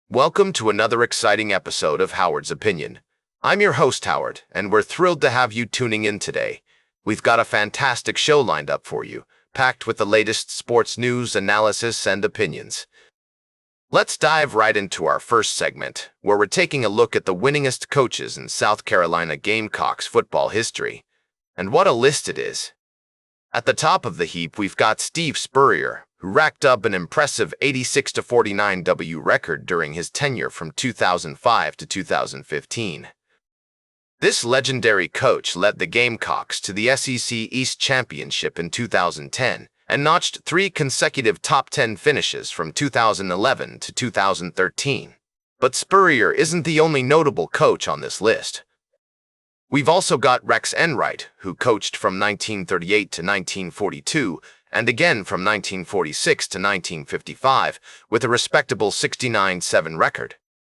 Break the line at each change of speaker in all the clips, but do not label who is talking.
Welcome to another exciting episode of Howard's Opinion. I'm your host, Howard, and we're thrilled to have you tuning in today. We've got a fantastic show lined up for you, packed with the latest sports news, analysis, and opinions. Let's dive right into our first segment, where we're taking a look at the winningest coaches in South Carolina Gamecocks football history. And what a list it is! At the top of the heap, we've got Steve Spurrier, who racked up an impressive 86-49 W record during his tenure from 2005 to 2015. This legendary coach led the Gamecocks to the SEC East Championship in 2010 and notched 3 consecutive top 10 finishes from 2011 to 2013. But Spurrier isn't the only notable coach on this list. We've also got Rex Enright, who coached from 1938 to 1942 and again from 1946 to 1955 with a respectable 69-7 record.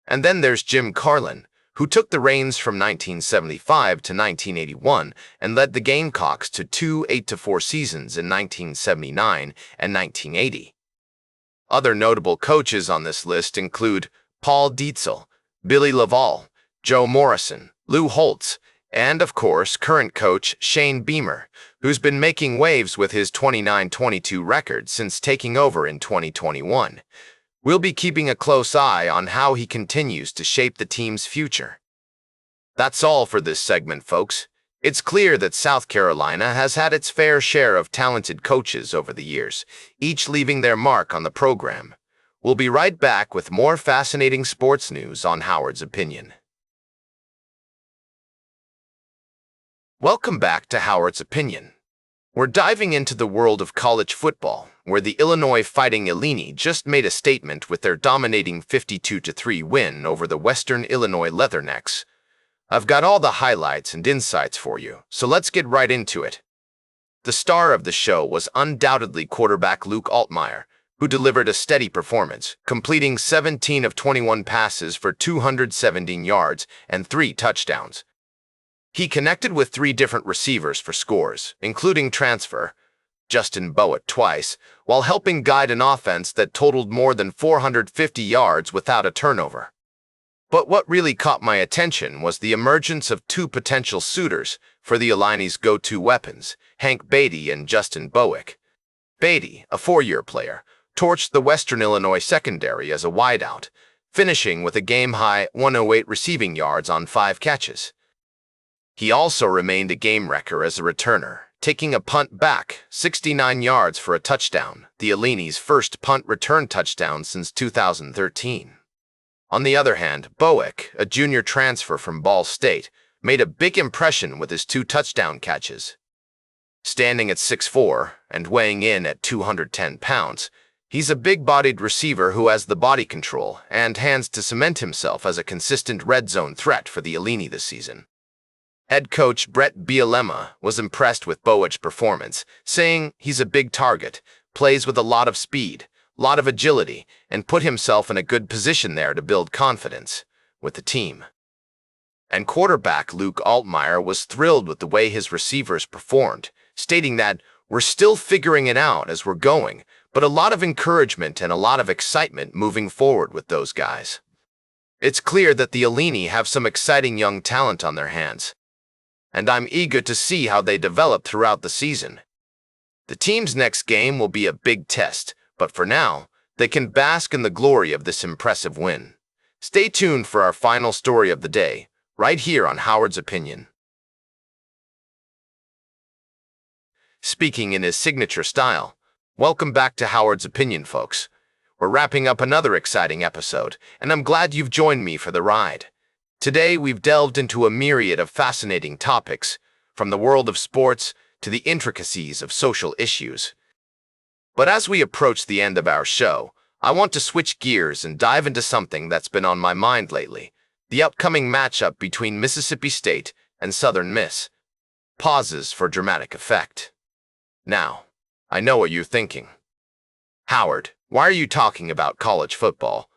And then there's Jim Carlin, who took the reins from 1975 to 1981 and led the Gamecocks to 2 8-4 seasons in 1979 and 1980. Other notable coaches on this list include Paul Dietzel, Billy Laval, Joe Morrison, Lou Holtz, and, of course, current coach Shane Beamer, who's been making waves with his 29-22 record since taking over in 2021. We'll be keeping a close eye on how he continues to shape the team's future. That's all for this segment, folks. It's clear that South Carolina has had its fair share of talented coaches over the years, each leaving their mark on the program. We'll be right back with more fascinating sports news on Howard's Opinion. Welcome back to Howard's Opinion. We're diving into the world of college football, where the Illinois Fighting Illini just made a statement with their dominating 52-3 win over the Western Illinois Leathernecks. I've got all the highlights and insights for you, so let's get right into it. The star of the show was undoubtedly quarterback Luke Altmyer, who delivered a steady performance, completing 17 of 21 passes for 217 yards and 3 touchdowns. He connected with 3 different receivers for scores, including transfer Justin Bowitt twice, while helping guide an offense that totaled more than 450 yards without a turnover. But what really caught my attention was the emergence of 2 potential suitors for the Illini's go-to weapons, Hank Beatty and Justin Bowick. Beatty, a 4-year player, torched the Western Illinois secondary as a wideout, finishing with a game-high 108 receiving yards on 5 catches. He also remained a game wrecker as a returner, taking a punt back 69 yards for a touchdown, the Illini's first punt return touchdown since 2013. On the other hand, Bowick, a junior transfer from Ball State, made a big impression with his 2 touchdown catches. Standing at 6'4" and weighing in at 210 pounds, he's a big-bodied receiver who has the body control and hands to cement himself as a consistent red zone threat for the Illini this season. Head coach Brett Bielema was impressed with Bowick's performance, saying he's a big target, plays with a lot of speed, lot of agility, and put himself in a good position there to build confidence with the team. And quarterback Luke Altmyer was thrilled with the way his receivers performed, stating that we're still figuring it out as we're going, but a lot of encouragement and a lot of excitement moving forward with those guys. It's clear that the Illini have some exciting young talent on their hands, and I'm eager to see how they develop throughout the season. The team's next game will be a big test, but for now, they can bask in the glory of this impressive win. Stay tuned for our final story of the day, right here on Howard's Opinion. Speaking in his signature style, welcome back to Howard's Opinion, folks. We're wrapping up another exciting episode, and I'm glad you've joined me for the ride. Today, we've delved into a myriad of fascinating topics, from the world of sports to the intricacies of social issues. But as we approach the end of our show, I want to switch gears and dive into something that's been on my mind lately, the upcoming matchup between Mississippi State and Southern Miss. Pauses for dramatic effect. Now, I know what you're thinking. Howard, why are you talking about college football?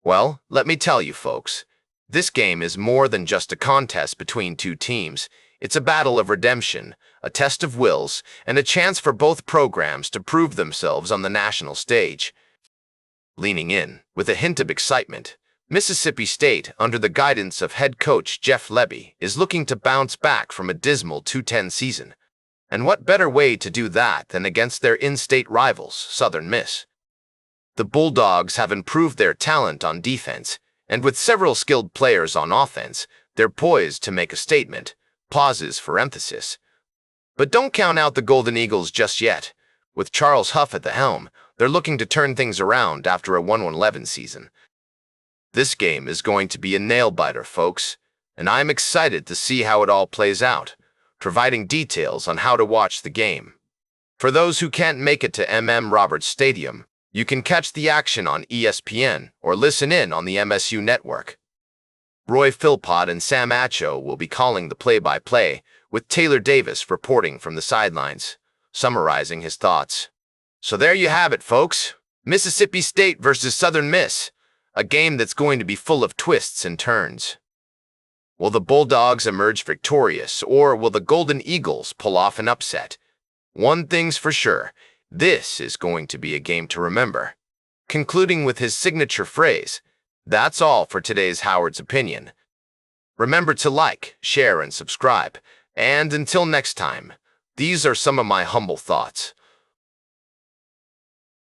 Well, let me tell you, folks. This game is more than just a contest between 2 teams. It's a battle of redemption, a test of wills, and a chance for both programs to prove themselves on the national stage. Leaning in, with a hint of excitement, Mississippi State, under the guidance of head coach Jeff Lebby, is looking to bounce back from a dismal 2-10 season. And what better way to do that than against their in-state rivals, Southern Miss? The Bulldogs have improved their talent on defense, and with several skilled players on offense, they're poised to make a statement. Pauses for emphasis. But don't count out the Golden Eagles just yet. With Charles Huff at the helm, they're looking to turn things around after a 1-11 season. This game is going to be a nail-biter, folks, and I'm excited to see how it all plays out, providing details on how to watch the game. For those who can't make it to Roberts Stadium, you can catch the action on ESPN or listen in on the MSU network. Roy Philpott and Sam Acho will be calling the play-by-play, with Taylor Davis reporting from the sidelines, summarizing his thoughts. So there you have it, folks. Mississippi State versus Southern Miss, a game that's going to be full of twists and turns. Will the Bulldogs emerge victorious, or will the Golden Eagles pull off an upset? One thing's for sure, this is going to be a game to remember. Concluding with his signature phrase, "That's all for today's Howard's Opinion." Remember to like, share, and subscribe. And until next time, these are some of my humble thoughts.